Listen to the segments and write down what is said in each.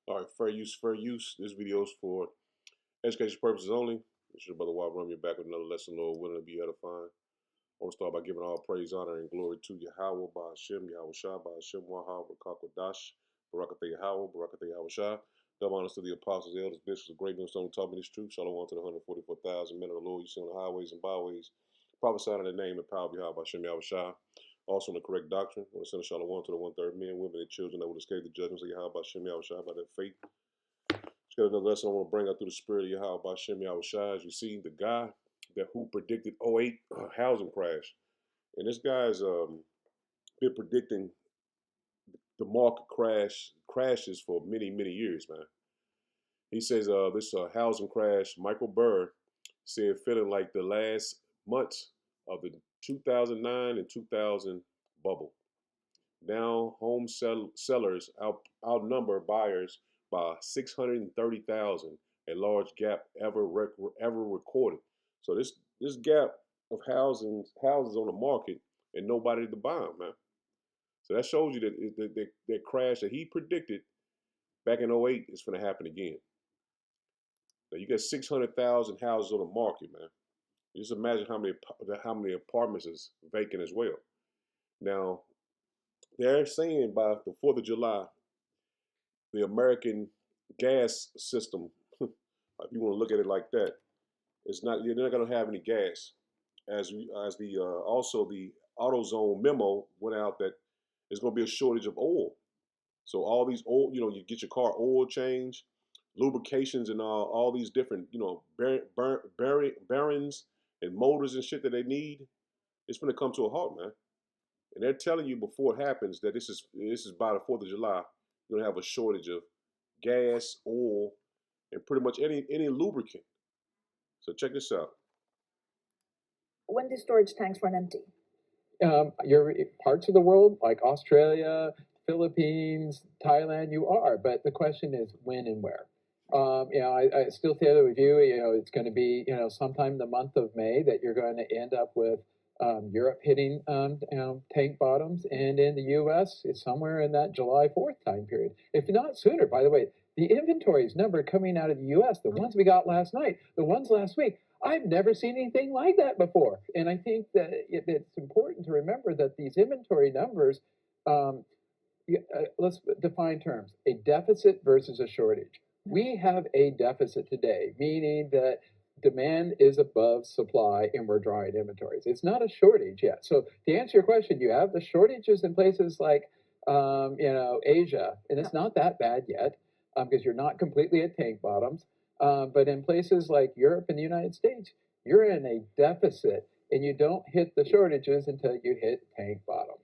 All right, fair use, fair use. This video is for education purposes only. This is your brother Wild Rum. You're back with another lesson, Lord willing, to be edifying. I want to start by giving all praise, honor, and glory to Yahweh, by Hashem, Yahweh Shah, by Hashem, Wahab, Rakakwadash, Barakatah Yahweh, Barakatah Yahweh Shah. Double honors to the apostles, elders, bishops, the great millstone taught me this truth. Shalom to the 144,000 men of the Lord you see on the highways and byways. Prophesied in the name and power of Yahweh, by Hashem, Yahweh Shah. Also in the correct doctrine. I want to send a shalom to the one-third men, women, and children that will escape the judgments of Yahweh, by Hashem, Yahweh Shah, by their faith. Just got another lesson I want to bring out through the spirit of Yahweh by Shem Yahweh Shai. As you see, the guy that who predicted '08 housing crash. And this guy's been predicting the market crashes for many, many years, man. He says this housing crash, Michael Burr said feeling like the last months of the 2009 and 2000 bubble. Now home sellers outnumber buyers by 630,000, a large gap ever recorded. So this gap of houses on the market and nobody to buy them, man. So that shows you that crash that he predicted back in '08 is going to happen again. Now you got 600,000 houses on the market, man. Just imagine how many apartments is vacant as well. Now they're saying by the 4th of July, the American gas system, if you want to look at it like that, it's not. They're not going to have any gas. As the also the AutoZone memo went out that there's going to be a shortage of oil. So all these oil, you get your car oil change, lubrications, and all these different, bearings and motors and shit that they need. It's going to come to a halt, man. And they're telling you before it happens that this is by the 4th of July. You're gonna have a shortage of gas, oil, and pretty much any lubricant. So check this out. When do storage tanks run empty? You're parts of the world like Australia, Philippines, Thailand. You are, but the question is when and where. I still say that with you. It's going to be sometime the month of May that you're going to end up with Europe hitting tank bottoms, and in the U.S. it's somewhere in that July 4th time period, if not sooner. By the way, the inventories number coming out of the U.S., the ones we got last night, the ones last week, I've never seen anything like that before. And I think that it's important to remember that these inventory numbers, let's define terms, a deficit versus a shortage. We have a deficit today, meaning that demand is above supply and we're drawing inventories. It's not a shortage yet. So to answer your question, you have the shortages in places like, Asia, and it's not that bad yet because you're not completely at tank bottoms. But in places like Europe and the United States, you're in a deficit and you don't hit the shortages until you hit tank bottom.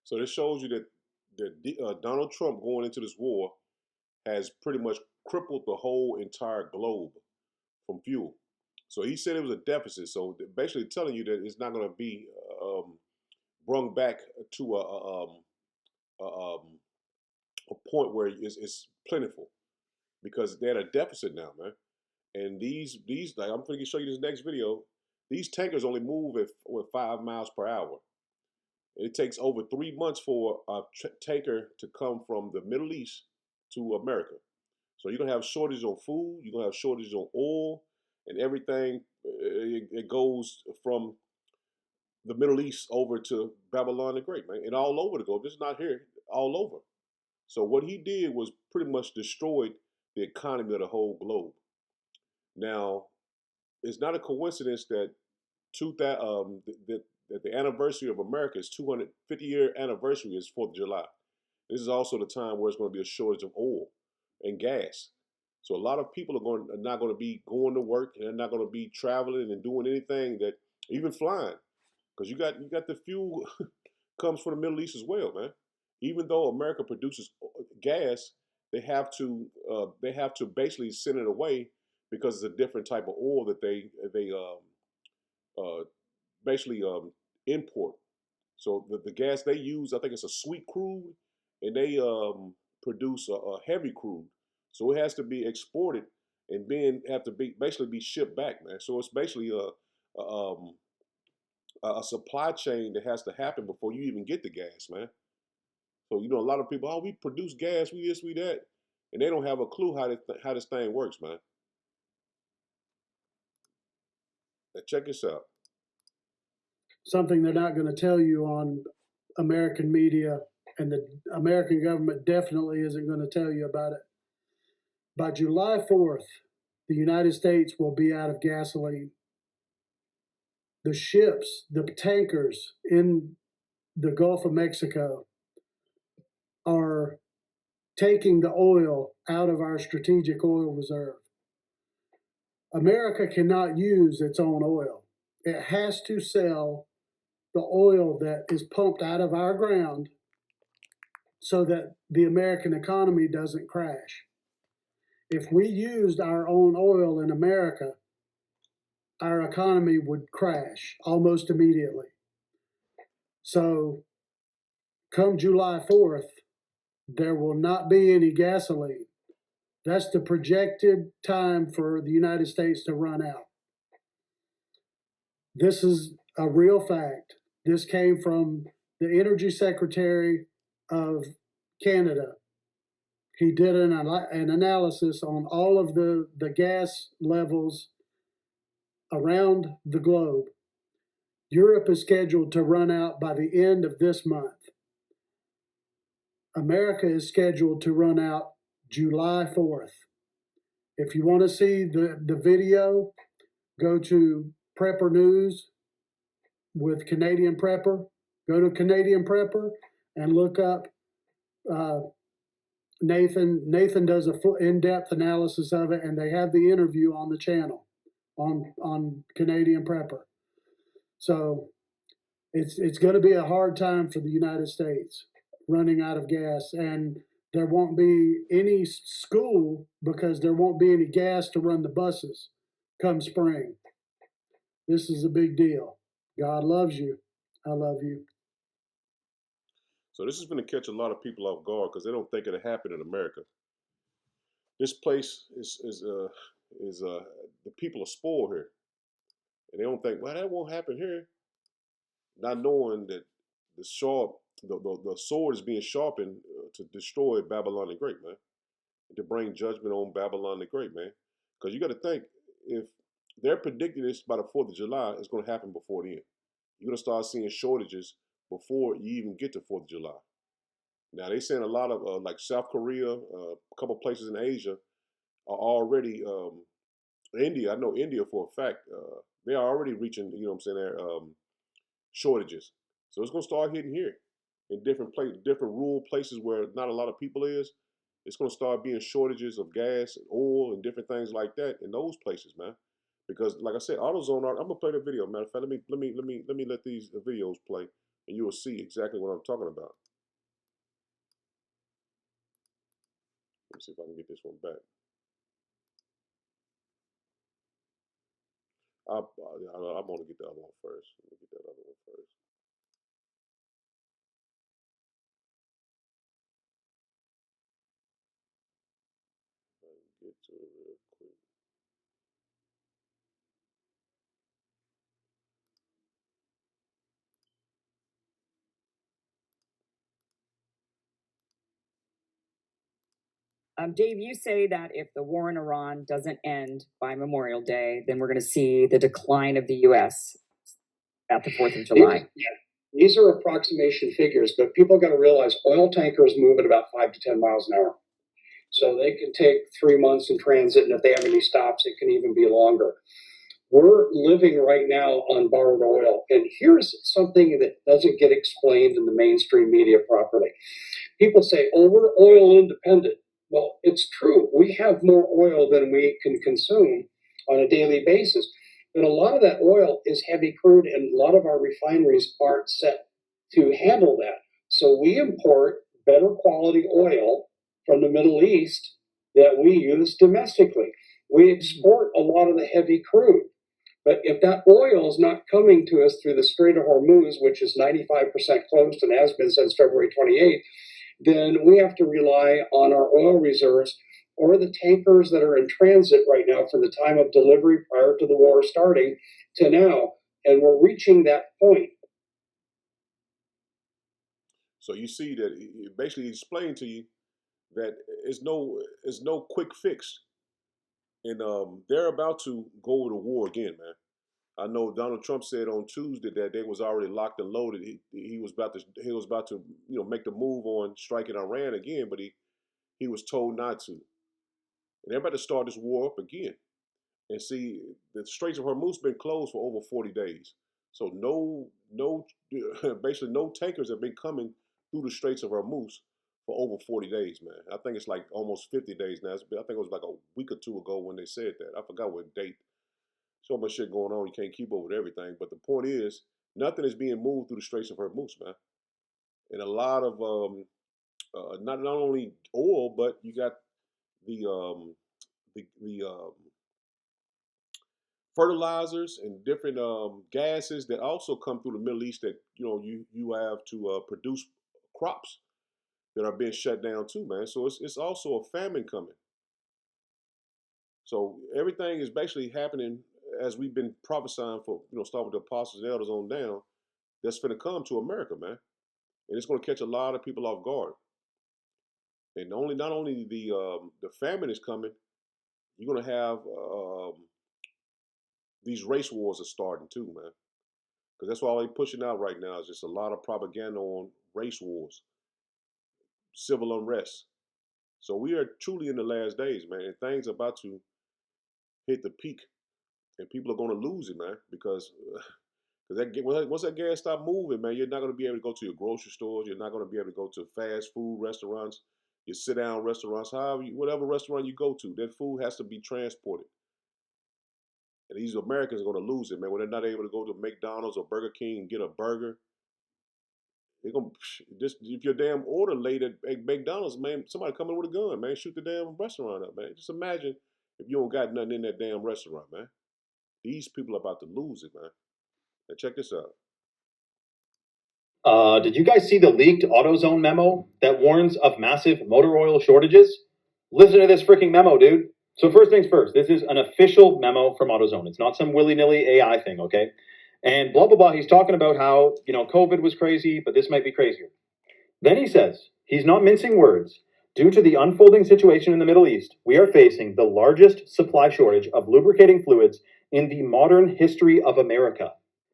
So this shows you that Donald Trump going into this war has pretty much crippled the whole entire globe from fuel. So he said it was a deficit. So basically telling you that it's not going to be brung back to a point where it's plentiful because they're at a deficit now, man. And these like I'm going to show you this next video. These tankers only move at 5 miles per hour. It takes over 3 months for a tanker to come from the Middle East to America. So you're gonna have shortages on food. You're gonna have shortages on oil and everything. It goes from the Middle East over to Babylon the Great, man, and all over the globe. This is not here, all over. So what he did was pretty much destroyed the economy of the whole globe. Now, it's not a coincidence that that the anniversary of America's 250-year anniversary is 4th of July. This is also the time where it's going to be a shortage of oil and gas. So a lot of people are not going to be going to work, and they're not going to be traveling and doing anything, that even flying, because you got the fuel comes from the Middle East as well, man. Even though America produces gas, they have to basically send it away because it's a different type of oil that they uh, basically import. So the gas they use, I think it's a sweet crude, and they produce a heavy crude. So it has to be exported and then have to be basically be shipped back, man. So it's basically a supply chain that has to happen before you even get the gas, man. So a lot of people, oh, we produce gas, we this, we that. and they don't have a clue how this thing works, man. Now check this out. Something they're not going to tell you on American media, and the American government definitely isn't going to tell you about it. By July 4th, the United States will be out of gasoline. The ships, the tankers in the Gulf of Mexico are taking the oil out of our strategic oil reserve. America cannot use its own oil. It has to sell the oil that is pumped out of our ground so that the American economy doesn't crash. If we used our own oil in America, our economy would crash almost immediately. So come July 4th, there will not be any gasoline. That's the projected time for the United States to run out. This is a real fact. This came from the Energy Secretary of Canada. He did an analysis on all of the gas levels around the globe. Europe is scheduled to run out by the end of this month. America is scheduled to run out July 4th. If you want to see the video, go to Prepper News with Canadian Prepper. Go to Canadian Prepper and look up Nathan. Nathan does a full in-depth analysis of it, and they have the interview on the channel on Canadian Prepper. So it's going to be a hard time for the United States running out of gas, and there won't be any school because there won't be any gas to run the buses come spring. This is a big deal. God loves you. I love you. So this is going to catch a lot of people off guard because they don't think it'll happen in America. This place is the people are spoiled here, and they don't think, well, that won't happen here. Not knowing that the sword is being sharpened to destroy Babylon the Great, man, and to bring judgment on Babylon the Great, man. Because you got to think, if they're predicting this by the 4th of July, it's going to happen before then. You're going to start seeing shortages before you even get to 4th of July. Now, they're saying a lot of, like South Korea, a couple places in Asia are already, India, I know India for a fact, they are already reaching, you know what I'm saying, their shortages. So it's going to start hitting here in different rural places where not a lot of people is. It's going to start being shortages of gas and oil and different things like that in those places, man. Because, like I said, AutoZone, I'm gonna play the video. Matter of fact, let me let these videos play, and you will see exactly what I'm talking about. Let me see if I can get this one back. I'm gonna get the other one first. Let me get that other one first. Get to it real quick. Dave, you say that if the war in Iran doesn't end by Memorial Day, then we're going to see the decline of the U.S. at the 4th of July. These are approximation figures, but people got to realize oil tankers move at about 5 to 10 miles an hour. So they can take 3 months in transit, and if they have any stops, it can even be longer. We're living right now on borrowed oil, and here's something that doesn't get explained in the mainstream media properly. People say, oh, we're oil independent. Well, it's true. We have more oil than we can consume on a daily basis. But a lot of that oil is heavy crude, and a lot of our refineries aren't set to handle that. So we import better quality oil from the Middle East that we use domestically. We export a lot of the heavy crude. But if that oil is not coming to us through the Strait of Hormuz, which is 95% closed and has been since February 28th, then we have to rely on our oil reserves or the tankers that are in transit right now from the time of delivery prior to the war starting to now. And we're reaching that point. So you see that it basically explained to you that is no quick fix, and they're about to go to war again, man. I know Donald Trump said on Tuesday that they was already locked and loaded. He was about to make the move on striking Iran again, but he was told not to, and they're about to start this war up again. And see, the Straits of Hormuz been closed for over 40 days. So basically no tankers have been coming through the Straits of Hormuz for over 40 days, man. I think it's like almost 50 days now. I think it was like a week or two ago when they said that. I forgot what date. So much shit going on, you can't keep up with everything. But the point is, nothing is being moved through the Straits of Hormuz, man. And a lot of not only oil, but you got the fertilizers and different gases that also come through the Middle East that you have to produce crops that are being shut down too, man. So it's also a famine coming. So everything is basically happening as we've been prophesying for start with the apostles and elders on down. That's going to come to America, man, and it's going to catch a lot of people off guard. And not only the famine is coming, you're going to have these race wars are starting too, man. Because that's all they're pushing out right now is just a lot of propaganda on race wars, civil unrest. So we are truly in the last days, man, and things are about to hit the peak, and people are going to lose it, man, because once that gas stop moving, man, you're not going to be able to go to your grocery stores. You're not going to be able to go to fast food restaurants, your sit down restaurants, whatever restaurant you go to, that food has to be transported. And these Americans are going to lose it, man, when they're not able to go to McDonald's or Burger King and get a burger. They're gonna just if your damn order late at McDonald's, man, somebody coming with a gun, man, shoot the damn restaurant up, man. Just imagine if you don't got nothing in that damn restaurant, man. These people are about to lose it, man. Now check this out. Did you guys see the leaked AutoZone memo that warns of massive motor oil shortages? Listen to this freaking memo, dude. So first things first, this is an official memo from AutoZone. It's not some willy-nilly AI thing, okay? And blah, blah, blah. He's talking about how, COVID was crazy, but this might be crazier. Then he says, he's not mincing words. Due to the unfolding situation in the Middle East, we are facing the largest supply shortage of lubricating fluids in the modern history of America.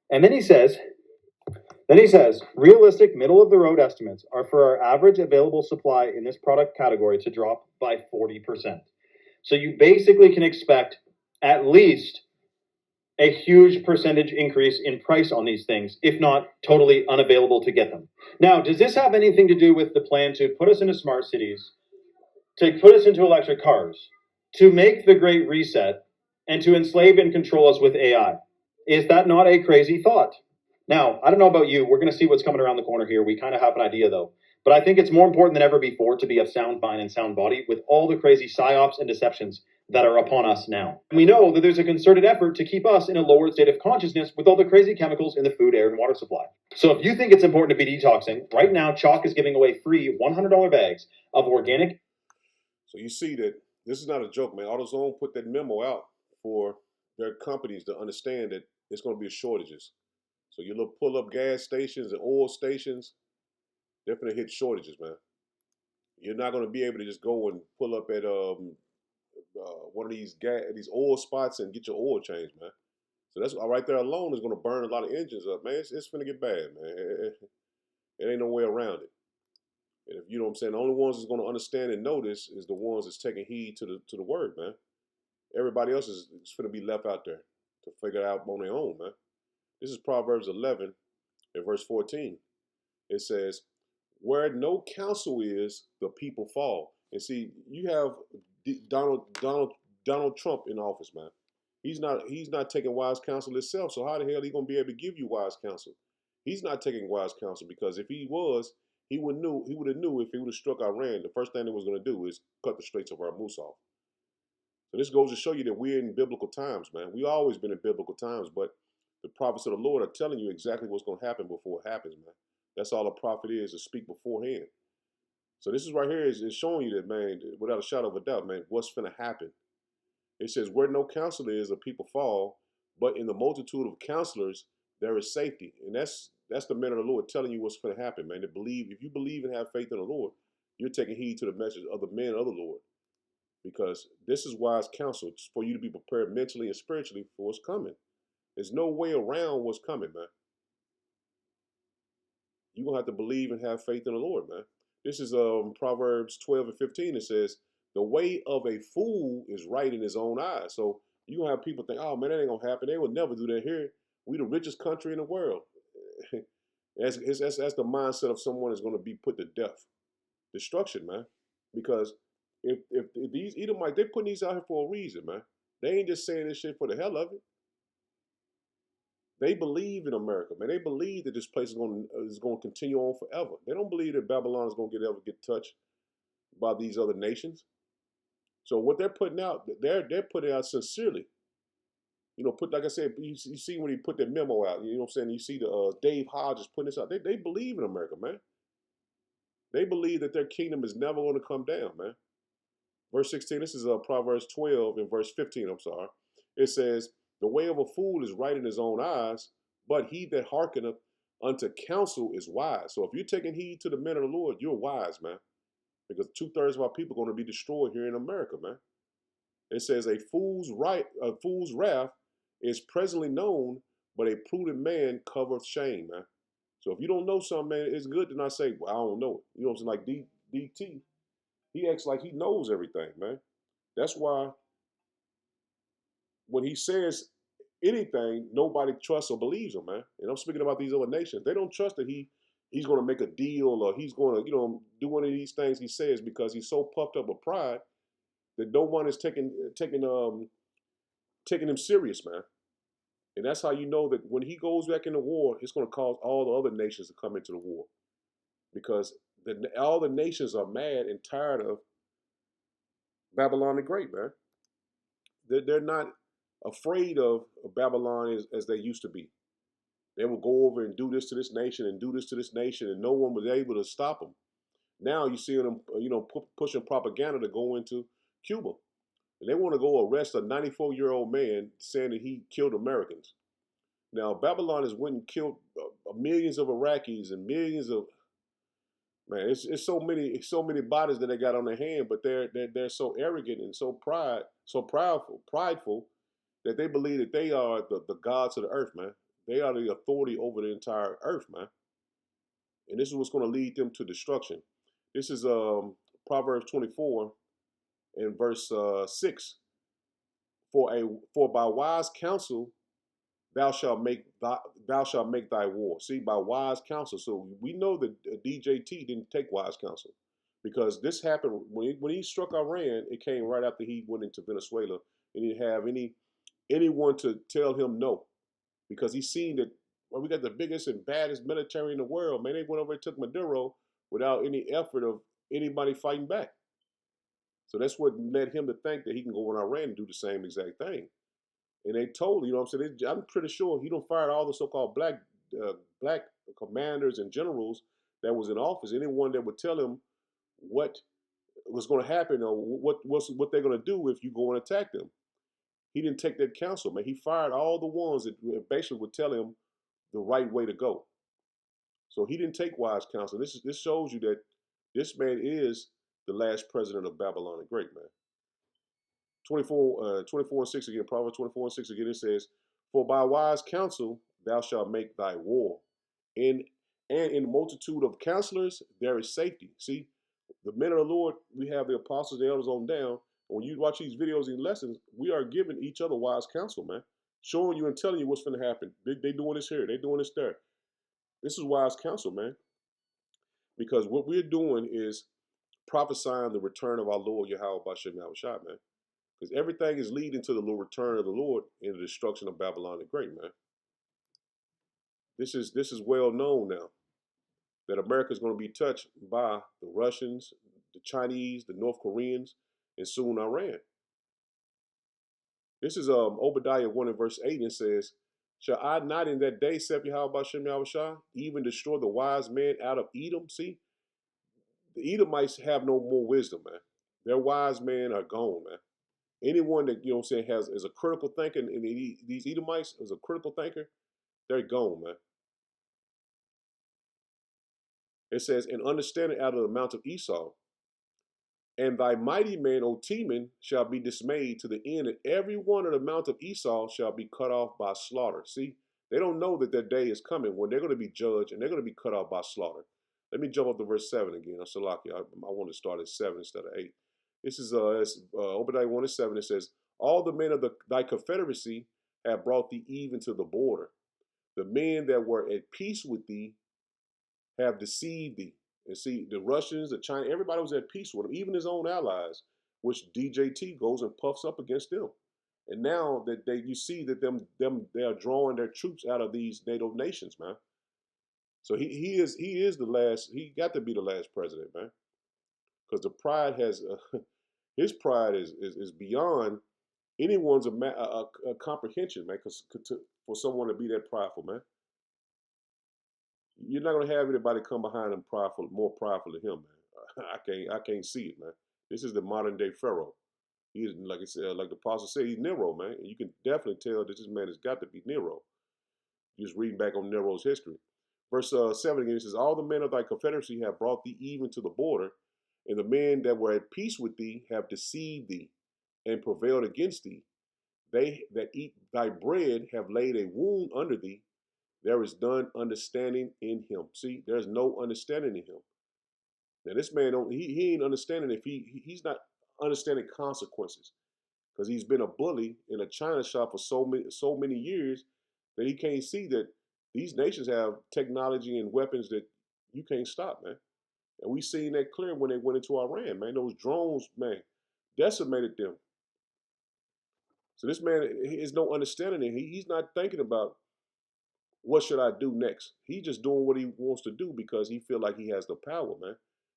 And then he says, realistic middle-of-the-road estimates are for our average available supply in this product category to drop by 40%. So you basically can expect at least a huge percentage increase in price on these things, if not totally unavailable to get them. Now, does this have anything to do with the plan to put us into smart cities, to put us into electric cars, to make the Great Reset, and to enslave and control us with AI? Is that not a crazy thought? Now, I don't know about you. We're going to see what's coming around the corner here. We kind of have an idea, though. But I think it's more important than ever before to be of sound mind and sound body with all the crazy psyops and deceptions that are upon us now. We know that there's a concerted effort to keep us in a lower state of consciousness with all the crazy chemicals in the food, air, and water supply. So if you think it's important to be detoxing, right now, Chalk is giving away free $100 bags of organic. So you see that this is not a joke, man. AutoZone put that memo out for their companies to understand that it's going to be shortages. So your little pull-up gas stations and oil stations, they're going to hit shortages, man. You're not going to be able to just go and pull up at one of these oil spots and get your oil changed, man. So that's right there alone is going to burn a lot of engines up, man. It's going to get bad, man. It ain't no way around it. And if you know what I'm saying, the only ones that's going to understand and know this is the ones that's taking heed to the word, man. Everybody else is going to be left out there to figure it out on their own, man. This is Proverbs 11 and verse 14. It says, where no counsel is, the people fall. And see, you have Donald Trump in office, man. He's not taking wise counsel himself. So how the hell he gonna be able to give you wise counsel? He's not taking wise counsel because if he was, he would have knew if he would have struck Iran. The first thing he was gonna do is cut the Straits of Hormuz off. So this goes to show you that we're in biblical times, man. We always been in biblical times, but the prophets of the Lord are telling you exactly what's gonna happen before it happens, man. That's all a prophet is to speak beforehand. So this is right here is showing you that, man, without a shadow of a doubt, man, what's finna happen. It says, where no counselor is, the people fall, but in the multitude of counselors, there is safety. And that's the man of the Lord telling you what's finna happen, man. To believe, if you believe and have faith in the Lord, you're taking heed to the message of the men of the Lord. Because this is wise counsel for you to be prepared mentally and spiritually for what's coming. There's no way around what's coming, man. You're going to have to believe and have faith in the Lord, man. This is Proverbs 12 and 15. It says, the way of a fool is right in his own eyes. So you're going to have people think, oh, man, that ain't going to happen. They would never do that here. We the richest country in the world. That's the mindset of someone that's going to be put to death. Destruction, man. Because if these Edomites, they're putting these out here for a reason, man. They ain't just saying this shit for the hell of it. They believe in America, man. They believe that this place is going to continue on forever. They don't believe that Babylon is going to ever get touched by these other nations. So what they're putting out, they're putting out sincerely. You know, like I said, you see when he put that memo out, you know what I'm saying? You see the Dave Hodges putting this out. They believe in America, man. They believe that their kingdom is never going to come down, man. Verse 16, this is Proverbs 12 and verse 15, I'm sorry. It says, the way of a fool is right in his own eyes, but he that hearkeneth unto counsel is wise. So if you're taking heed to the men of the Lord, you're wise, man. Because 2/3 of our people are going to be destroyed here in America, man. It says a fool's wrath is presently known, but a prudent man covereth shame, man. So if you don't know something, man, it's good to not say, well, I don't know it. You know what I'm saying? Like DT, he acts like he knows everything, man. That's why when he says anything, nobody trusts or believes him, man. And I'm speaking about these other nations. They don't trust that he's going to make a deal or he's going to, do one of these things he says because he's so puffed up with pride that no one is taking him serious, man. And that's how you know that when he goes back into war, it's going to cause all the other nations to come into the war. Because all the nations are mad and tired of Babylon the Great, man. They're not afraid of Babylon as they used to be. They will go over and do this to this nation and do this to this nation, and no one was able to stop them. Now you see them, pushing propaganda to go into Cuba. And they want to go arrest a 94-year-old man saying that he killed Americans. Now, Babylon has went and killed millions of Iraqis and millions of, man, it's so many bodies that they got on their hand, but they're so arrogant and so prideful that they believe that they are the gods of the earth, man. They are the authority over the entire earth, man. And this is what's going to lead them to destruction. This is Proverbs 24 and verse 6. For by wise counsel thou shalt make thy war. See, by wise counsel. So we know that DJT didn't take wise counsel, because this happened when he struck Iran. It came right after he went into Venezuela, and he didn't have anyone to tell him no, because he seen that, well, we got the biggest and baddest military in the world, man. They went over and took Maduro without any effort of anybody fighting back. So that's what led him to think that he can go in Iran and do the same exact thing. And they told, I'm saying, I'm pretty sure he don't fire all the so-called black commanders and generals that was in office. Anyone that would tell him what was going to happen or what they're going to do if you go and attack them. He didn't take that counsel, man. He fired all the ones that basically would tell him the right way to go. So he didn't take wise counsel. This shows you that this man is the last president of Babylon the Great, man. 24 and 6 again, Proverbs 24 and 6 again, it says, for by wise counsel thou shalt make thy war. And in the multitude of counselors there is safety. See, the men of the Lord, we have the apostles, the elders on down. When you watch these videos and lessons, we are giving each other wise counsel, man. Showing you and telling you what's going to happen. They doing this here. They doing this there. This is wise counsel, man. Because what we're doing is prophesying the return of our Lord Yahweh Bashem Yahushua, man. Because everything is leading to the return of the Lord and the destruction of Babylon the Great, man. This is well known now that America is going to be touched by the Russians, the Chinese, the North Koreans, and soon Iran. This is Obadiah 1 and verse 8, and it says, shall I not in that day, saith Yahweh Bashem Yahushua, even destroy the wise man out of Edom? See, the Edomites have no more wisdom, man. Their wise men are gone, man. Anyone that, is a critical thinker, and these Edomites is a critical thinker, they're gone, man. It says, and understanding out of the mount of Esau. And thy mighty men, O Teman, shall be dismayed to the end, and every one of the mount of Esau shall be cut off by slaughter. See, they don't know that their day is coming when they're going to be judged and they're going to be cut off by slaughter. Let me jump up to verse 7 again. I want to start at 7 instead of 8. This is Obadiah 1 and 7. It says, all the men of thy confederacy have brought thee even to the border. The men that were at peace with thee have deceived thee. And see, the Russians, the China, everybody was at peace with him, even his own allies, which DJT goes and puffs up against them. And now that you see that they are drawing their troops out of these NATO nations, man. So he is the last. He got to be the last president, man, because the pride has his pride is beyond anyone's a comprehension, man. Because for someone to be that prideful, man. You're not gonna have anybody come behind him more prideful than him, man. I can't see it, man. This is the modern day Pharaoh. He's like I said, like the apostle said, he's Nero, man. And you can definitely tell that this man has got to be Nero. Just reading back on Nero's history. Verse 7 again, it says, all the men of thy confederacy have brought thee even to the border, and the men that were at peace with thee have deceived thee and prevailed against thee. They that eat thy bread have laid a wound under thee. There is none understanding in him. See, there's no understanding in him. Now this man he ain't understanding if he's not understanding consequences, because he's been a bully in a China shop for so many years that he can't see that these nations have technology and weapons that you can't stop, man. And we seen that clear when they went into Iran, man. Those drones, man, decimated them. So this man is no understanding. He's not thinking about what should I do next? He just doing what he wants to do because he feel like he has the power, man.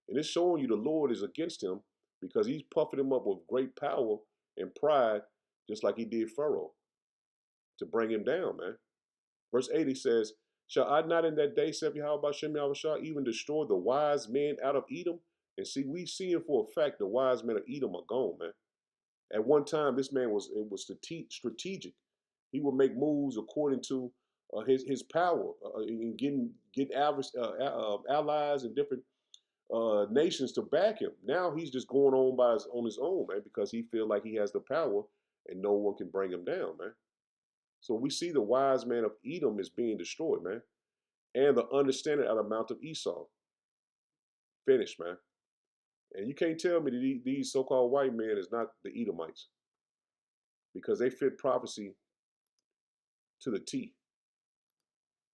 And it's showing you the Lord is against him because he's puffing him up with great power and pride, just like he did Pharaoh, to bring him down, man. Verse 80 says, shall I not in that day, saith Yahweh Shem Yahushua, even destroy the wise men out of Edom? And see, we seeing for a fact the wise men of Edom are gone, man. At one time, this man was strategic. He would make moves according to his power in getting allies and different nations to back him. Now he's just going on his own, man, because he feel like he has the power and no one can bring him down, man. So we see the wise man of Edom is being destroyed, man, and the understanding out of Mount of Esau finished, man. And you can't tell me that these so-called white men is not the Edomites, because they fit prophecy to the T.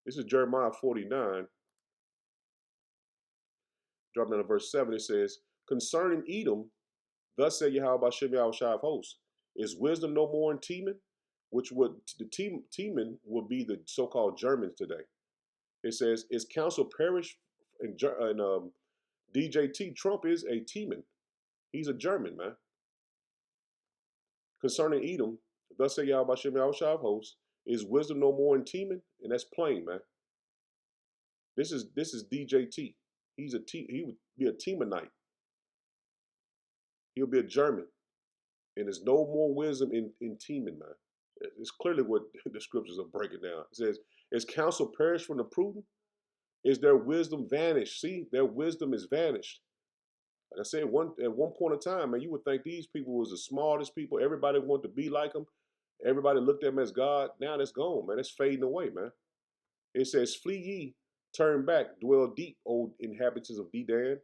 This is Jeremiah 49. Dropping down to verse 7, it says, concerning Edom, thus said Yahweh Shem Yahushua of hosts, is wisdom no more in Teman? Which would, the Teman would be the so-called Germans today. It says, is counsel perished? And DJT, Trump is a Teman. He's a German, man. Concerning Edom, thus said Yahweh Shem Yahushua of hosts, is wisdom no more in Teman? And that's plain, man. This is DJT. He would be a Temanite. He'll be a German. And there's no more wisdom in Teman, man. It's clearly what the scriptures are breaking down. It says, is counsel perished from the prudent? Is their wisdom vanished? See, their wisdom is vanished. Like I said, at one point in time, man, you would think these people was the smartest people. Everybody wanted to be like them. Everybody looked at them as God. Now that's gone, man. It's fading away, man. It says, flee ye, turn back, dwell deep, O inhabitants of Dedan,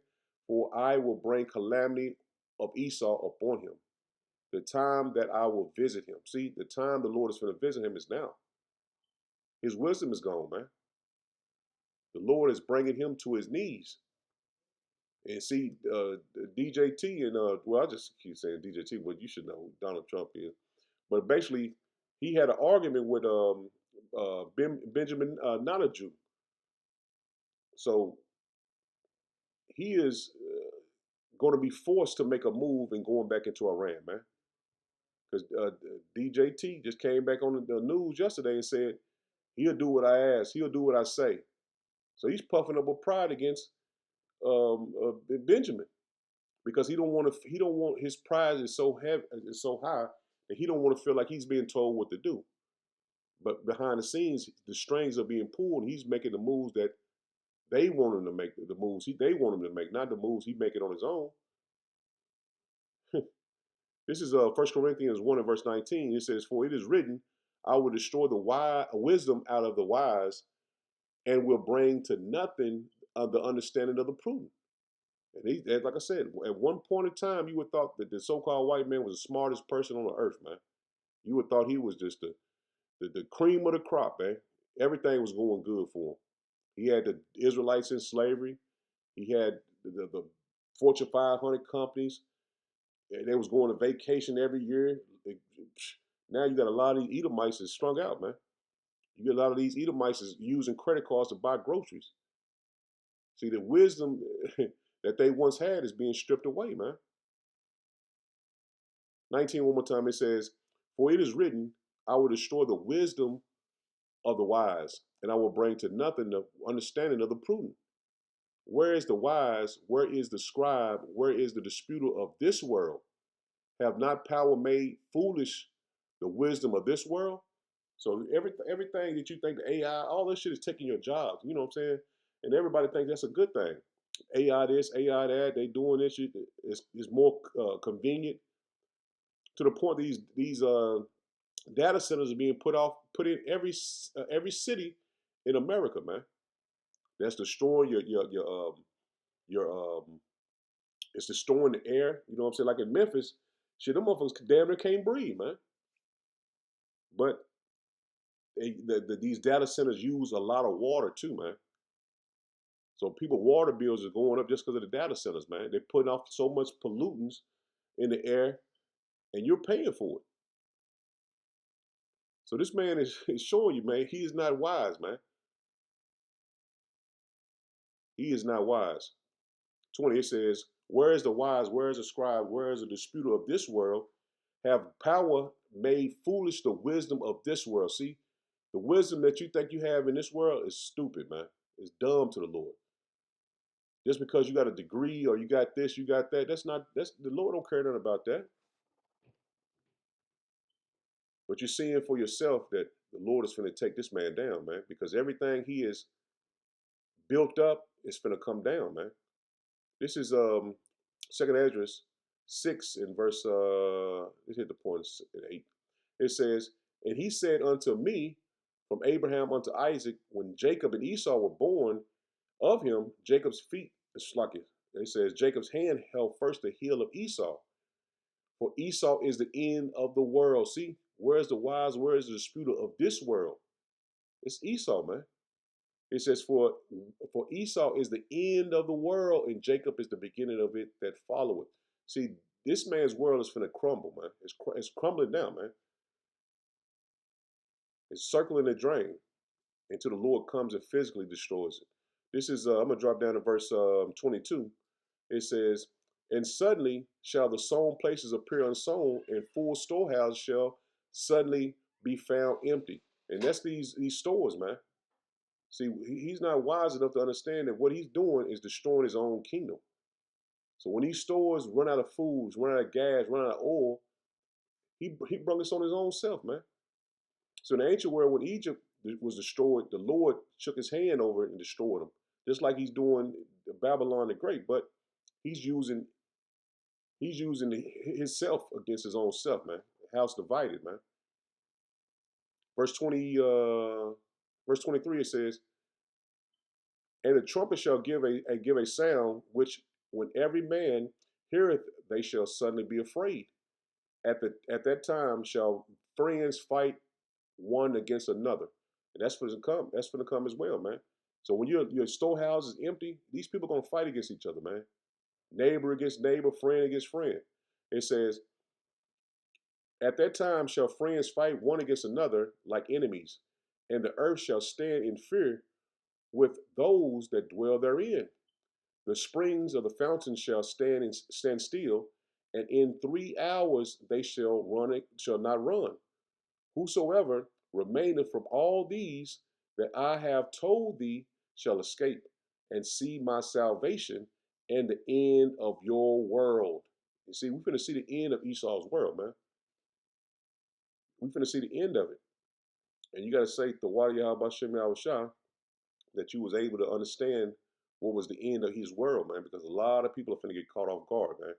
for I will bring calamity of Esau upon him. The time that I will visit him. See, the time the Lord is going to visit him is now. His wisdom is gone, man. The Lord is bringing him to his knees. And see, DJT and, well, I just keep saying DJT, but you should know who Donald Trump is. But basically, he had an argument with Benjamin Netanyahu. So he is going to be forced to make a move and going back into Iran, man. Because DJT just came back on the news yesterday and said, he'll do what I ask. He'll do what I say. So he's puffing up with pride against Benjamin, because he don't want his pride is so heavy, is so high that he don't want to feel like he's being told what to do. But behind the scenes, the strings are being pulled, and he's making the moves that They want him to make the moves they want him to make, not the moves he make it on his own. This is 1 Corinthians 1 and verse 19. It says, "For it is written, I will destroy the wisdom out of the wise, and will bring to nothing the understanding of the prudent." And like I said, at one point in time, you would have thought that the so-called white man was the smartest person on the earth, man. You would have thought he was just the cream of the crop, man. Everything was going good for him. He had the Israelites in slavery. He had the Fortune 500 companies. They was going to vacation every year. Now you got a lot of these Edomites that's strung out, man. You get a lot of these Edomites is using credit cards to buy groceries. See, the wisdom that they once had is being stripped away, man. 19 one more time, it says, "For it is written, I will destroy the wisdom of the wise, and I will bring to nothing the understanding of the prudent. Where is the wise? Where is the scribe? Where is the disputer of this world? Have not power made foolish the wisdom of this world?" So everything that you think the AI, all this shit is taking your jobs. You know what I'm saying? And everybody thinks that's a good thing. AI this, AI that, they doing this shit. It's more convenient to the point these data centers are being put in every city in America, man. That's destroying your it's destroying the air. You know what I'm saying? Like in Memphis, shit, them motherfuckers damn near can't breathe, man. But these data centers use a lot of water too, man. So people water bills are going up just because of the data centers, man. They're putting off so much pollutants in the air, and you're paying for it. So this man is showing you, man, he is not wise, man. He is not wise. 20, it says, "Where is the wise? Where is the scribe? Where is the disputer of this world? Have power made foolish the wisdom of this world?" See, the wisdom that you think you have in this world is stupid, man. It's dumb to the Lord. Just because you got a degree or you got this, you got that, that's the Lord don't care nothing about that. But you're seeing for yourself that the Lord is going to take this man down, man, because everything he is built up is going to come down, man. This is Second Esdras 6 in verse let's hit the point at 8. It says, "And he said unto me, from Abraham unto Isaac, when Jacob and Esau were born of him, Jacob's feet," it's like it says, "Jacob's hand held first the heel of Esau. For Esau is the end of the world." See, where's the wise? Where is the disputer of this world? It's Esau, man. It says, for Esau is the end of the world, and Jacob is the beginning of it that followeth. See, this man's world is finna crumble, man. It's crumbling down, man. It's circling the drain until the Lord comes and physically destroys it. This is, I'm going to drop down to verse 22. It says, "And suddenly shall the sown places appear unsown, and full storehouses shall suddenly be found empty." And that's these stores, man. See, he's not wise enough to understand that what he's doing is destroying his own kingdom. So when these stores run out of foods, run out of gas, run out of oil, he brought this on his own self, man. So in the ancient world, when Egypt was destroyed, the Lord shook his hand over it and destroyed them, just like he's doing Babylon the Great. But he's using himself against his own self, man. House divided, man. Verse 23, it says, "And the trumpet shall give a sound, which when every man heareth, they shall suddenly be afraid. At that time shall friends fight one against another." And that's going to come. That's going to come as well, man. So when your storehouse is empty, these people are going to fight against each other, man. Neighbor against neighbor, friend against friend. It says, "At that time shall friends fight one against another like enemies, and the earth shall stand in fear with those that dwell therein. The springs of the fountain shall stand still, and in 3 hours they shall not run. Whosoever remaineth from all these that I have told thee shall escape, and see my salvation and the end of your world." You see, we're finna see the end of Esau's world, man. We're finna see the end of it. And you gotta say, "Thawadi Yahweh Shem Yahweh Shah," that you was able to understand what was the end of his world, man, because a lot of people are finna get caught off guard, man,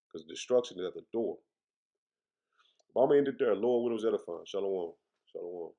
because destruction is at the door. But I'm gonna end it there. Lord, widows edifying. Shalom. Shalom.